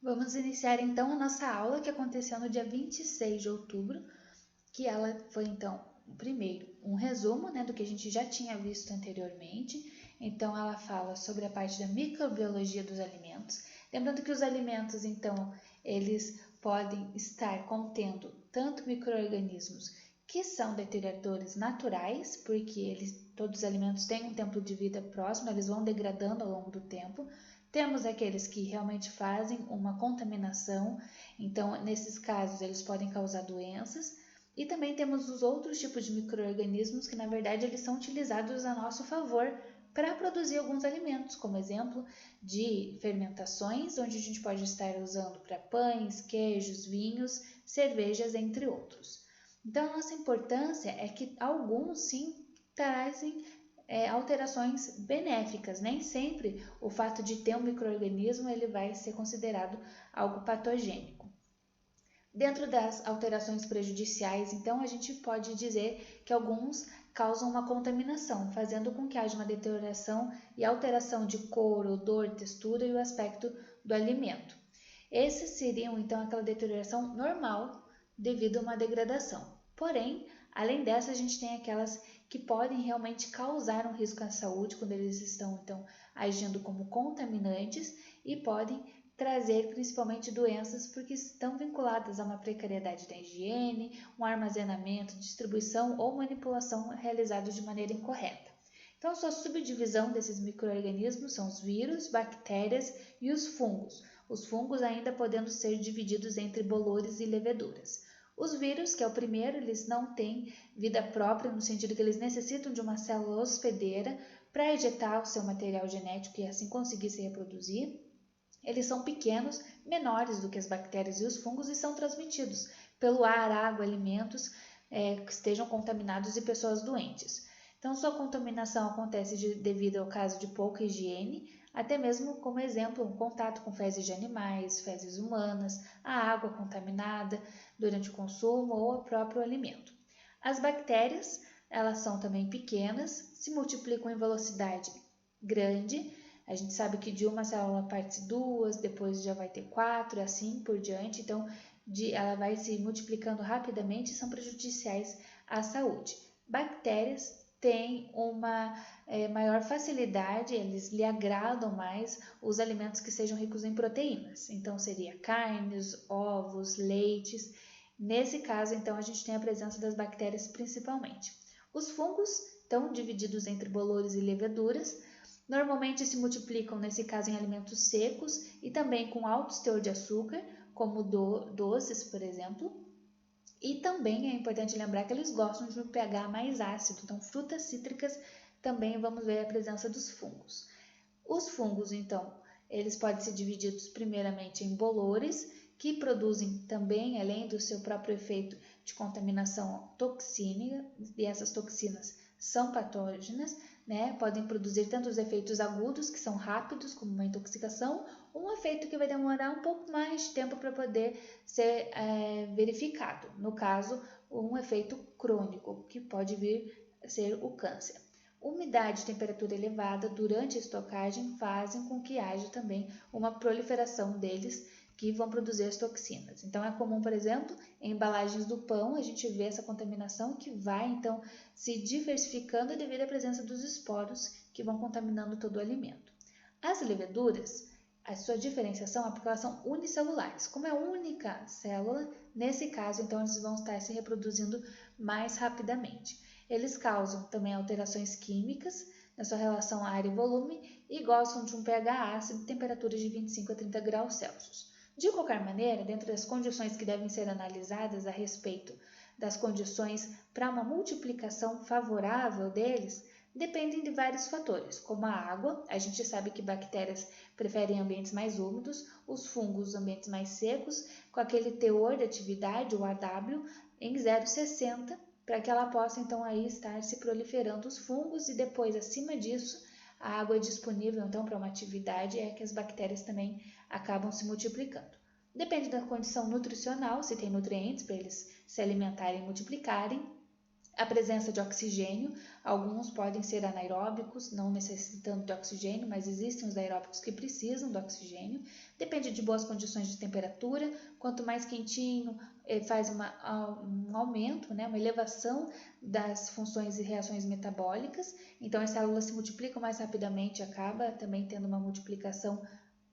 Vamos iniciar então a nossa aula que aconteceu no dia 26 de outubro, que ela foi então, primeiro, um resumo, né, do que a gente já tinha visto anteriormente. Então ela fala sobre a parte da microbiologia dos alimentos. Lembrando que os alimentos, então, eles podem estar contendo tanto micro-organismos que são deterioradores naturais, porque todos os alimentos têm um tempo de vida próximo, eles vão degradando ao longo do tempo. Temos aqueles que realmente fazem uma contaminação, então nesses casos eles podem causar doenças. E também temos os outros tipos de micro-organismos que na verdade eles são utilizados a nosso favor para produzir alguns alimentos, como exemplo de fermentações, onde a gente pode estar usando para pães, queijos, vinhos, cervejas, entre outros. Então a nossa importância é que alguns sim trazem alterações benéficas. Nem sempre o fato de ter um micro-organismo ele vai ser considerado algo patogênico. Dentro das alterações prejudiciais, então, a gente pode dizer que alguns causam uma contaminação, fazendo com que haja uma deterioração e alteração de cor, odor, textura e o aspecto do alimento. Esses seriam, então, aquela deterioração normal devido a uma degradação. Porém, além dessa, a gente tem aquelas que podem realmente causar um risco à saúde quando eles estão, então, agindo como contaminantes e podem trazer principalmente doenças porque estão vinculadas a uma precariedade da higiene, um armazenamento, distribuição ou manipulação realizados de maneira incorreta. Então, a sua subdivisão desses micro-organismos são os vírus, bactérias e os fungos. Os fungos ainda podendo ser divididos entre bolores e leveduras. Os vírus, que é o primeiro, eles não têm vida própria, no sentido que eles necessitam de uma célula hospedeira para ejetar o seu material genético e assim conseguir se reproduzir. Eles são pequenos, menores do que as bactérias e os fungos e são transmitidos pelo ar, água, alimentos que estejam contaminados e pessoas doentes. Então, sua contaminação acontece devido ao caso de pouca higiene, até mesmo como exemplo, um contato com fezes de animais, fezes humanas, a água contaminada durante o consumo ou o próprio alimento. As bactérias, elas são também pequenas, se multiplicam em velocidade grande. A gente sabe que de uma célula parte duas, depois já vai ter quatro, e assim por diante. Então, ela vai se multiplicando rapidamente e são prejudiciais à saúde. Bactérias têm uma maior facilidade, eles lhe agradam mais os alimentos que sejam ricos em proteínas. Então, seria carnes, ovos, leites. Nesse caso, então, a gente tem a presença das bactérias principalmente. Os fungos estão divididos entre bolores e leveduras. Normalmente se multiplicam, nesse caso, em alimentos secos e também com altos teor de açúcar, como doces, por exemplo. E também é importante lembrar que eles gostam de um pH mais ácido, então frutas cítricas também vamos ver a presença dos fungos. Os fungos, então, eles podem ser divididos primeiramente em bolores, que produzem também, além do seu próprio efeito de contaminação, toxina, e essas toxinas são patógenas, né? Podem produzir tanto os efeitos agudos, que são rápidos, como uma intoxicação, ou um efeito que vai demorar um pouco mais de tempo para poder ser verificado. No caso, um efeito crônico, que pode vir a ser o câncer. Umidade e temperatura elevada durante a estocagem fazem com que haja também uma proliferação deles que vão produzir as toxinas. Então, é comum, por exemplo, em embalagens do pão, a gente vê essa contaminação que vai, então, se diversificando devido à presença dos esporos que vão contaminando todo o alimento. As leveduras, a sua diferenciação é porque elas são unicelulares. Como é única célula, nesse caso, então, eles vão estar se reproduzindo mais rapidamente. Eles causam também alterações químicas na sua relação área e volume e gostam de um pH ácido e temperaturas de 25 a 30 graus Celsius. De qualquer maneira, dentro das condições que devem ser analisadas a respeito das condições para uma multiplicação favorável deles, dependem de vários fatores, como a água. A gente sabe que bactérias preferem ambientes mais úmidos, os fungos ambientes mais secos, com aquele teor de atividade, o AW, em 0,60, para que ela possa então aí estar se proliferando os fungos e depois, acima disso, a água é disponível então para uma atividade é que as bactérias também acabam se multiplicando. Depende da condição nutricional, se tem nutrientes para eles se alimentarem e multiplicarem. A presença de oxigênio, alguns podem ser anaeróbicos, não necessitando de oxigênio, mas existem os aeróbicos que precisam do oxigênio. Depende de boas condições de temperatura, quanto mais quentinho, faz um aumento, né, uma elevação das funções e reações metabólicas, então as células se multiplicam mais rapidamente, acaba também tendo uma multiplicação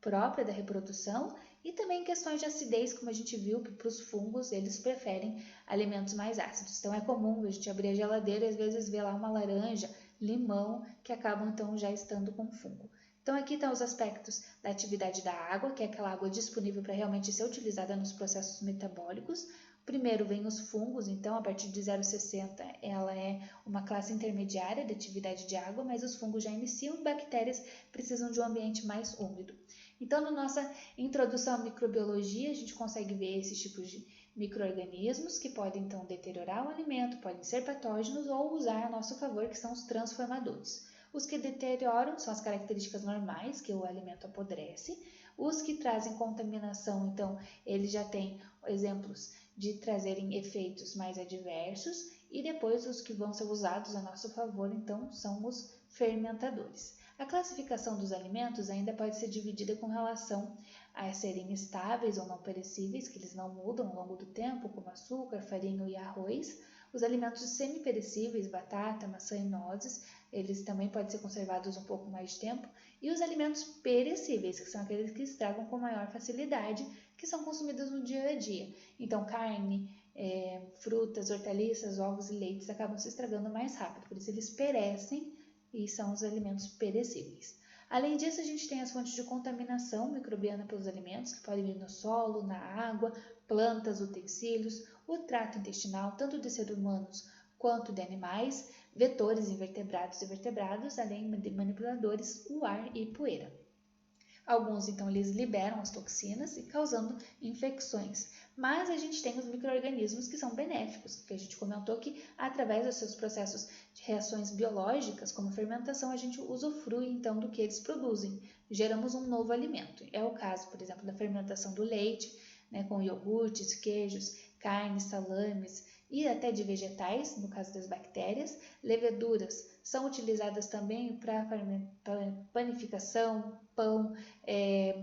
própria da reprodução, e também questões de acidez, como a gente viu, que para os fungos eles preferem alimentos mais ácidos. Então é comum a gente abrir a geladeira e às vezes ver lá uma laranja, limão, que acabam então já estando com fungo. Então aqui estão os aspectos da atividade da água, que é aquela água disponível para realmente ser utilizada nos processos metabólicos. Primeiro vem os fungos, então a partir de 0,60 ela é uma classe intermediária da atividade de água, mas os fungos já iniciam e bactérias precisam de um ambiente mais úmido. Então, na nossa introdução à microbiologia, a gente consegue ver esses tipos de micro-organismos que podem, então, deteriorar o alimento, podem ser patógenos ou usar a nosso favor, que são os transformadores. Os que deterioram são as características normais, que o alimento apodrece. Os que trazem contaminação, então, eles já têm exemplos de trazerem efeitos mais adversos. E depois, os que vão ser usados a nosso favor, então, são os fermentadores. A classificação dos alimentos ainda pode ser dividida com relação a serem estáveis ou não perecíveis, que eles não mudam ao longo do tempo, como açúcar, farinha e arroz. Os alimentos semi-perecíveis, batata, maçã e nozes, eles também podem ser conservados um pouco mais de tempo. E os alimentos perecíveis, que são aqueles que estragam com maior facilidade, que são consumidos no dia a dia. Então, carne, frutas, hortaliças, ovos e leites acabam se estragando mais rápido, por isso eles perecem e são os alimentos perecíveis. Além disso, a gente tem as fontes de contaminação microbiana pelos alimentos, que podem vir no solo, na água, plantas, utensílios, o trato intestinal, tanto de seres humanos quanto de animais, vetores invertebrados e vertebrados, além de manipuladores, o ar e poeira. Alguns, então, eles liberam as toxinas e causando infecções. Mas a gente tem os micro-organismos que são benéficos, que a gente comentou que através dos seus processos de reações biológicas, como fermentação, a gente usufrui então do que eles produzem. Geramos um novo alimento. É o caso, por exemplo, da fermentação do leite, né, com iogurtes, queijos, carnes, salames e até de vegetais, no caso das bactérias. Leveduras são utilizadas também para panificação, pão,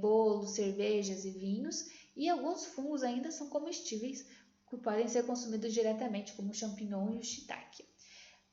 bolos, cervejas e vinhos, e alguns fungos ainda são comestíveis, que podem ser consumidos diretamente, como o champignon e o shiitake.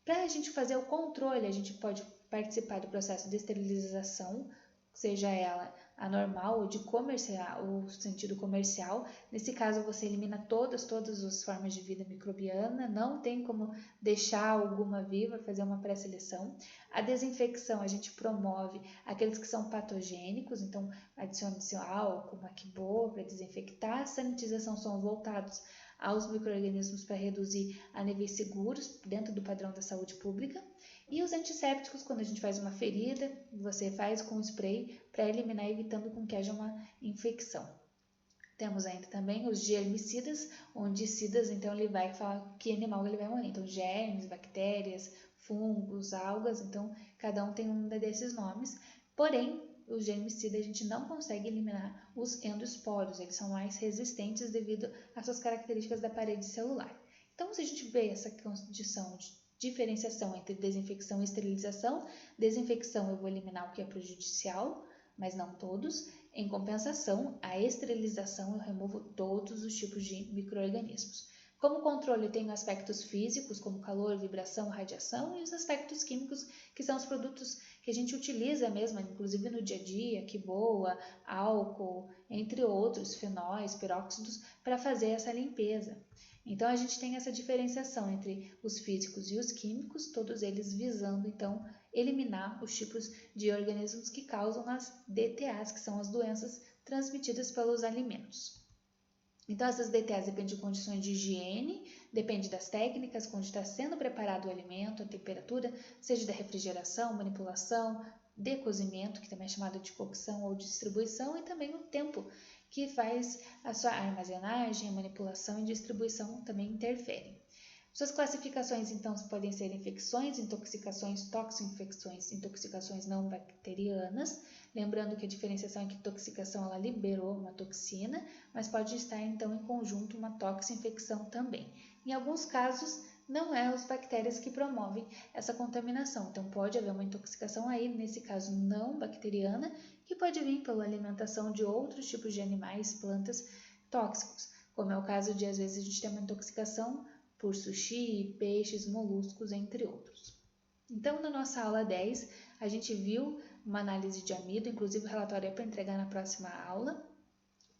Para a gente fazer o controle, a gente pode participar do processo de esterilização, seja ela a normal ou de comercial, o sentido comercial. Nesse caso, você elimina todas as formas de vida microbiana, não tem como deixar alguma viva, fazer uma pré-seleção. A desinfecção, a gente promove aqueles que são patogênicos, então adiciona-se álcool, maquibô para desinfectar. A sanitização são voltados aos micro-organismos para reduzir a níveis seguros dentro do padrão da saúde pública. E os antissépticos, quando a gente faz uma ferida, você faz com spray para eliminar, evitando com que haja uma infecção. Temos ainda também os germicidas, onde cidas, então ele vai falar que animal ele vai morrer. Então, germes, bactérias, fungos, algas, então cada um tem um desses nomes. Porém, os germicidas a gente não consegue eliminar os endosporos, eles são mais resistentes devido às suas características da parede celular. Então, se a gente vê essa condição de diferenciação entre desinfecção e esterilização, desinfecção eu vou eliminar o que é prejudicial, mas não todos. Em compensação, a esterilização eu removo todos os tipos de micro-organismos. Como controle, eu tenho aspectos físicos, como calor, vibração, radiação, e os aspectos químicos, que são os produtos que a gente utiliza mesmo, inclusive no dia a dia, que boa, álcool, entre outros, fenóis, peróxidos, para fazer essa limpeza. Então, a gente tem essa diferenciação entre os físicos e os químicos, todos eles visando, então, eliminar os tipos de organismos que causam as DTAs, que são as doenças transmitidas pelos alimentos. Então, essas DTAs dependem de condições de higiene, depende das técnicas, onde está sendo preparado o alimento, a temperatura, seja da refrigeração, manipulação, decozimento, que também é chamado de cocção ou distribuição, e também o tempo que faz a sua armazenagem, a manipulação e distribuição também interferem. Suas classificações, então, podem ser infecções, intoxicações, toxinfecções, intoxicações não bacterianas. Lembrando que a diferenciação é que intoxicação ela liberou uma toxina, mas pode estar, então, em conjunto uma toxinfecção também. Em alguns casos, não é as bactérias que promovem essa contaminação. Então, pode haver uma intoxicação aí, nesse caso não bacteriana, que pode vir pela alimentação de outros tipos de animais, plantas tóxicos, como é o caso de, às vezes, a gente tem uma intoxicação por sushi, peixes, moluscos, entre outros. Então, na nossa aula 10, a gente viu uma análise de amido, inclusive o relatório é para entregar na próxima aula,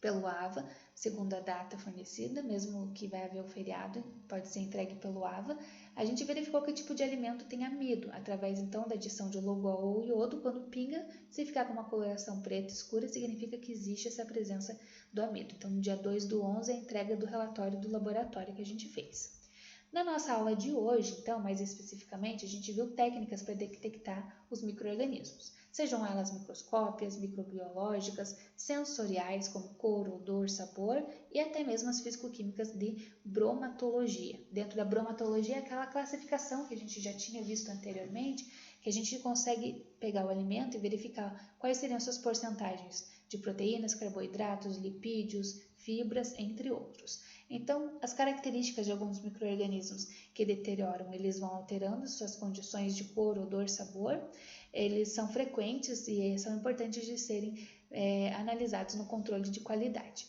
pelo AVA, segundo a data fornecida, mesmo que vai haver o feriado, pode ser entregue pelo AVA. A gente verificou que tipo de alimento tem amido, através então da adição de logol ou iodo. Quando pinga, se ficar com uma coloração preta escura, significa que existe essa presença do amido. Então, no dia 2/11, a entrega do relatório do laboratório que a gente fez. Na nossa aula de hoje, então, mais especificamente, a gente viu técnicas para detectar os micro-organismos, sejam elas microscópicas, microbiológicas, sensoriais, como cor, odor, sabor, e até mesmo as físico-químicas de bromatologia. Dentro da bromatologia, aquela classificação que a gente já tinha visto anteriormente, que a gente consegue pegar o alimento e verificar quais seriam suas porcentagens de proteínas, carboidratos, lipídios, fibras, entre outros. Então, as características de alguns micro-organismos que deterioram, eles vão alterando suas condições de cor, odor, sabor. Eles são frequentes e são importantes de serem analisados no controle de qualidade.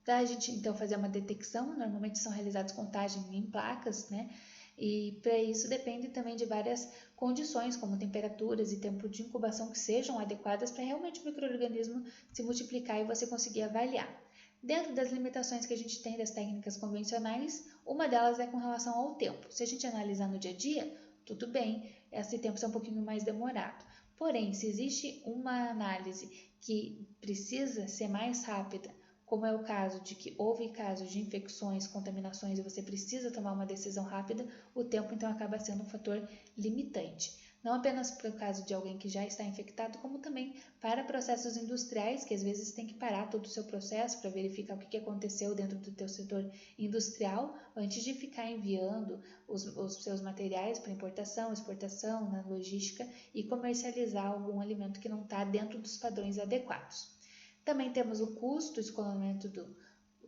Para a gente, então, fazer uma detecção, normalmente são realizadas contagens em placas, né? E para isso depende também de várias condições, como temperaturas e tempo de incubação que sejam adequadas para realmente o micro-organismo se multiplicar e você conseguir avaliar. Dentro das limitações que a gente tem das técnicas convencionais, uma delas é com relação ao tempo. Se a gente analisar no dia a dia, tudo bem, esse tempo é um pouquinho mais demorado. Porém, se existe uma análise que precisa ser mais rápida, como é o caso de que houve casos de infecções, contaminações e você precisa tomar uma decisão rápida, o tempo então acaba sendo um fator limitante. Não apenas para o caso de alguém que já está infectado, como também para processos industriais, que às vezes tem que parar todo o seu processo para verificar o que aconteceu dentro do teu setor industrial, antes de ficar enviando os seus materiais para importação, exportação, na logística e comercializar algum alimento que não está dentro dos padrões adequados. Também temos o custo do escoamento do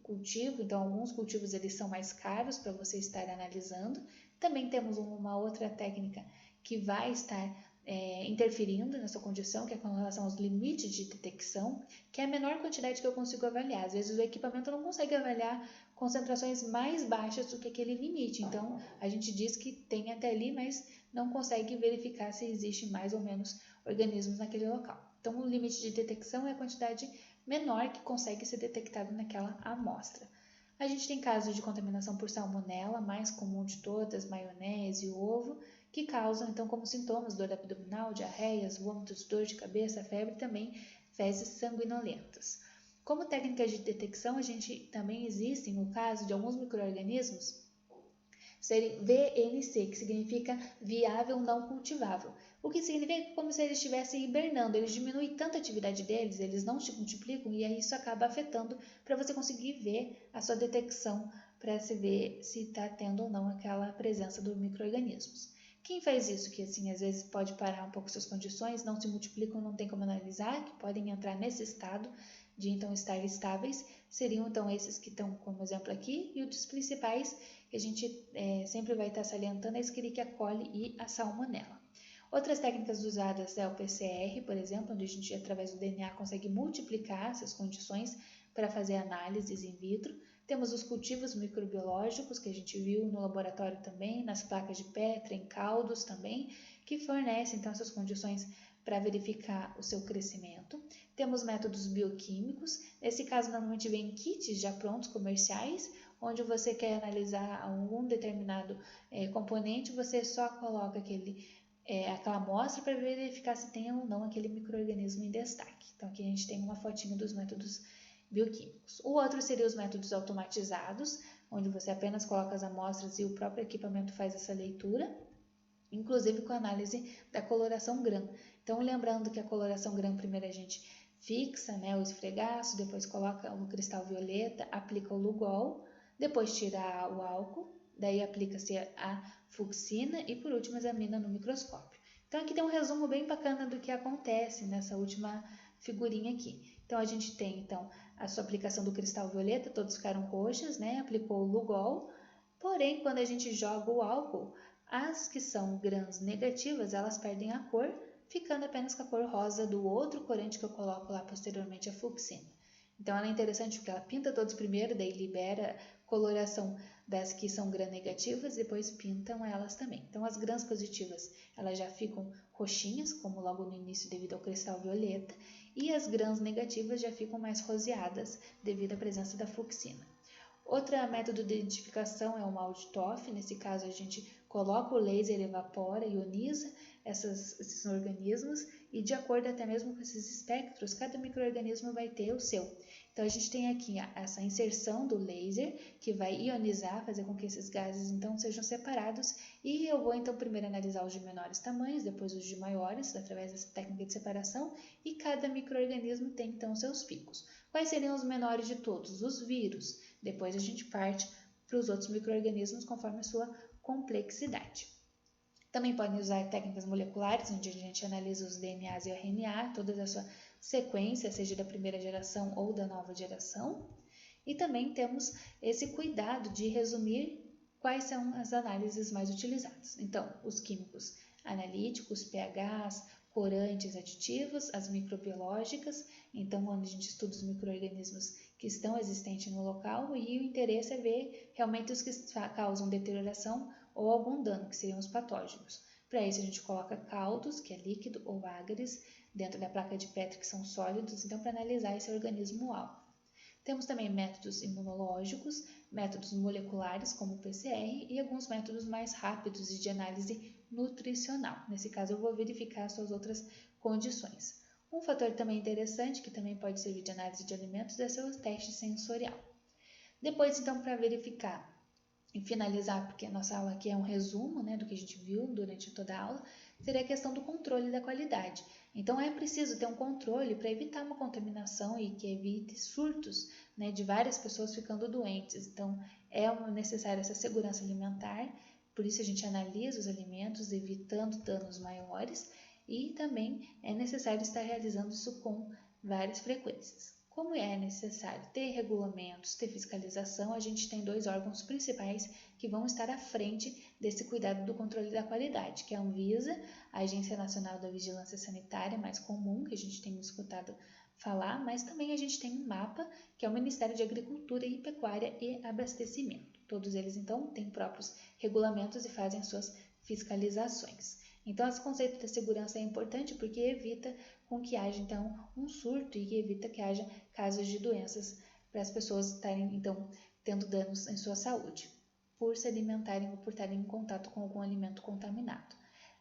cultivo, então alguns cultivos eles são mais caros para você estar analisando. Também temos uma outra técnica que vai estar interferindo nessa condição, que é com relação aos limites de detecção, que é a menor quantidade que eu consigo avaliar. Às vezes o equipamento não consegue avaliar concentrações mais baixas do que aquele limite, então a gente diz que tem até ali, mas não consegue verificar se existe mais ou menos organismos naquele local. Então o limite de detecção é a quantidade menor que consegue ser detectado naquela amostra. A gente tem casos de contaminação por salmonela, mais comum de todas, maionese e ovo, que causam, então, como sintomas, dor abdominal, diarreias, vômitos, dor de cabeça, febre e também fezes sanguinolentas. Como técnica de detecção, a gente também existe, no caso de alguns micro-organismos, serem VNC, que significa viável não cultivável. O que significa como se eles estivessem hibernando, eles diminuem tanto a atividade deles, eles não se multiplicam e aí isso acaba afetando para você conseguir ver a sua detecção, para se ver se está tendo ou não aquela presença dos micro-organismos. Quem faz isso, que assim às vezes pode parar um pouco suas condições, não se multiplicam, não tem como analisar, que podem entrar nesse estado de então estar estáveis, seriam então esses que estão como exemplo aqui, e os dos principais que a gente sempre vai estar salientando é a Escherichia coli e a salmonela. Outras técnicas usadas é o PCR, por exemplo, onde a gente através do DNA consegue multiplicar essas condições para fazer análises in vitro. Temos os cultivos microbiológicos, que a gente viu no laboratório também, nas placas de Petra, em caldos também, que fornecem então essas condições para verificar o seu crescimento. Temos métodos bioquímicos, nesse caso normalmente vem kits já prontos comerciais, onde você quer analisar algum determinado componente, você só coloca aquela amostra para verificar se tem ou não aquele micro-organismo em destaque. Então aqui a gente tem uma fotinho dos métodos bioquímicos. O outro seria os métodos automatizados, onde você apenas coloca as amostras e o próprio equipamento faz essa leitura, inclusive com a análise da coloração GRAM. Então, lembrando que a coloração GRAM, primeiro a gente fixa o esfregaço, depois coloca o cristal violeta, aplica o Lugol, depois tira o álcool, daí aplica-se a fucsina e por último examina no microscópio. Então, aqui tem um resumo bem bacana do que acontece nessa última figurinha aqui. Então, a gente tem a sua aplicação do cristal violeta, todos ficaram roxos, aplicou o Lugol, Porém, quando a gente joga o álcool, as que são grãs negativas, elas perdem a cor, ficando apenas com a cor rosa do outro corante que eu coloco lá posteriormente, a fluoxina. Então ela é interessante porque ela pinta todos primeiro, daí libera coloração das que são gram negativas, depois pintam elas também. Então as grãs positivas, elas já ficam roxinhas, como logo no início devido ao cristal violeta, e as grãs negativas já ficam mais roseadas devido à presença da fluoxina. Outro método de identificação é o Malthoff. Nesse caso, a gente coloca o laser, evapora, ioniza esses organismos e, de acordo até mesmo com esses espectros, cada micro-organismo vai ter o seu. Então, a gente tem aqui essa inserção do laser que vai ionizar, fazer com que esses gases então sejam separados, e eu vou então primeiro analisar os de menores tamanhos, depois os de maiores, através dessa técnica de separação, e cada micro-organismo tem então seus picos. Quais seriam os menores de todos? Os vírus. Depois a gente parte para os outros micro-organismos conforme a sua complexidade. Também podem usar técnicas moleculares, onde a gente analisa os DNAs e o RNA, toda a sua sequência, seja da primeira geração ou da nova geração. E também temos esse cuidado de resumir quais são as análises mais utilizadas. Então, os químicos analíticos, pHs, corantes, aditivos, as microbiológicas, então quando a gente estuda os micro-organismos que estão existentes no local, e o interesse é ver realmente os que causam deterioração ou algum dano, que seriam os patógenos. Para isso a gente coloca caldos, que é líquido, ou ágares, dentro da placa de Petri, que são sólidos, então para analisar esse organismo-alvo. Temos também métodos imunológicos, métodos moleculares, como o PCR, e alguns métodos mais rápidos de análise nutricional. Nesse caso, eu vou verificar as suas outras condições. Um fator também interessante, que também pode servir de análise de alimentos, é o seu teste sensorial. Depois, então, para verificar e finalizar, porque a nossa aula aqui é um resumo, né, do que a gente viu durante toda a aula, seria a questão do controle da qualidade. Então, é preciso ter um controle para evitar uma contaminação e que evite surtos, né, de várias pessoas ficando doentes. Então, é necessária essa segurança alimentar, por isso a gente analisa os alimentos, evitando danos maiores, e também é necessário estar realizando isso com várias frequências. Como é necessário ter regulamentos, ter fiscalização, a gente tem dois órgãos principais que vão estar à frente desse cuidado do controle da qualidade, que é a Anvisa, a Agência Nacional da Vigilância Sanitária, mais comum, que a gente tem escutado falar, mas também a gente tem o MAPA, que é o Ministério de Agricultura e Pecuária e Abastecimento. Todos eles, então, têm próprios regulamentos e fazem as suas fiscalizações. Então, esse conceito da segurança é importante porque evita com que haja, então, um surto e evita que haja casos de doenças para as pessoas estarem, então, tendo danos em sua saúde, por se alimentarem ou por estarem em contato com algum alimento contaminado.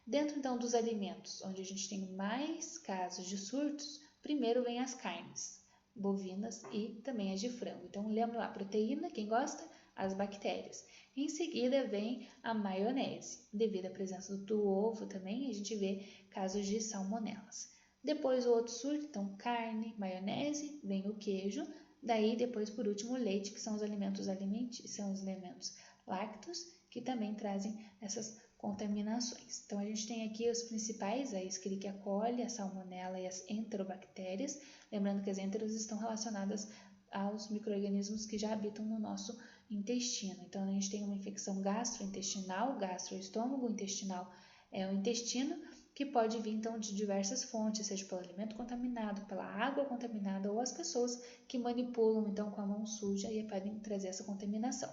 Dentro, então, dos alimentos, onde a gente tem mais casos de surtos, primeiro vem as carnes, bovinas e também as de frango. Então, lembra lá, proteína, quem gosta? As bactérias. Em seguida vem a maionese. Devido à presença do ovo também, a gente vê casos de salmonelas. Depois o outro surto, então carne, maionese, vem o queijo. Daí depois por último o leite, que são os alimentos alimentícios, são os elementos lácteos, que também trazem essas contaminações. Então a gente tem aqui os principais, a Escherichia coli, a salmonela e as enterobactérias. Lembrando que as enteros estão relacionadas aos micro-organismos que já habitam no nosso intestino. Então, a gente tem uma infecção gastrointestinal, gastroestômago, intestinal é o intestino, que pode vir, então, de diversas fontes, seja pelo alimento contaminado, pela água contaminada ou as pessoas que manipulam, então, com a mão suja e podem trazer essa contaminação.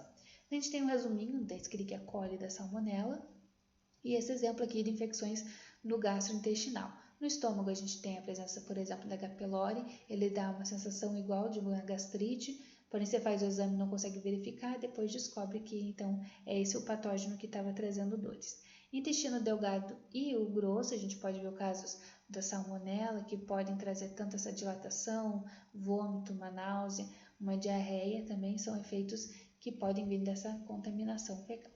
A gente tem um resuminho da Escherichia coli e da salmonela e esse exemplo aqui de infecções no gastrointestinal. No estômago, a gente tem a presença, por exemplo, da H. pylori, ele dá uma sensação igual de uma gastrite, porém você faz o exame e não consegue verificar, depois descobre que então é esse o patógeno que estava trazendo dores. Intestino delgado e o grosso, a gente pode ver casos da salmonela, que podem trazer tanto essa dilatação, vômito, uma náusea, uma diarreia, também são efeitos que podem vir dessa contaminação fecal.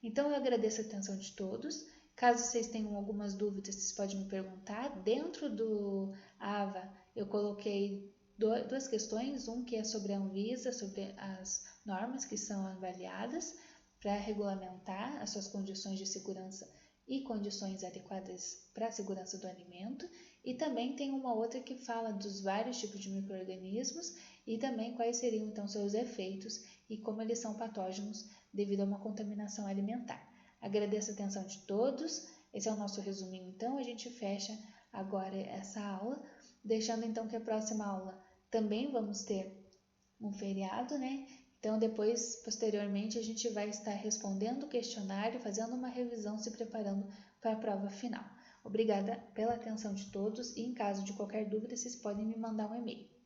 Então eu agradeço a atenção de todos. Caso vocês tenham algumas dúvidas, vocês podem me perguntar. Dentro do AVA eu coloquei duas questões, um que é sobre a Anvisa, sobre as normas que são avaliadas para regulamentar as suas condições de segurança e condições adequadas para a segurança do alimento, e também tem uma outra que fala dos vários tipos de micro-organismos e também quais seriam então seus efeitos e como eles são patógenos devido a uma contaminação alimentar. Agradeço a atenção de todos. Esse é o nosso resuminho, então a gente fecha agora essa aula, deixando então que a próxima aula também vamos ter um feriado, né? Então depois, posteriormente, a gente vai estar respondendo o questionário, fazendo uma revisão, se preparando para a prova final. Obrigada pela atenção de todos e em caso de qualquer dúvida, vocês podem me mandar um e-mail.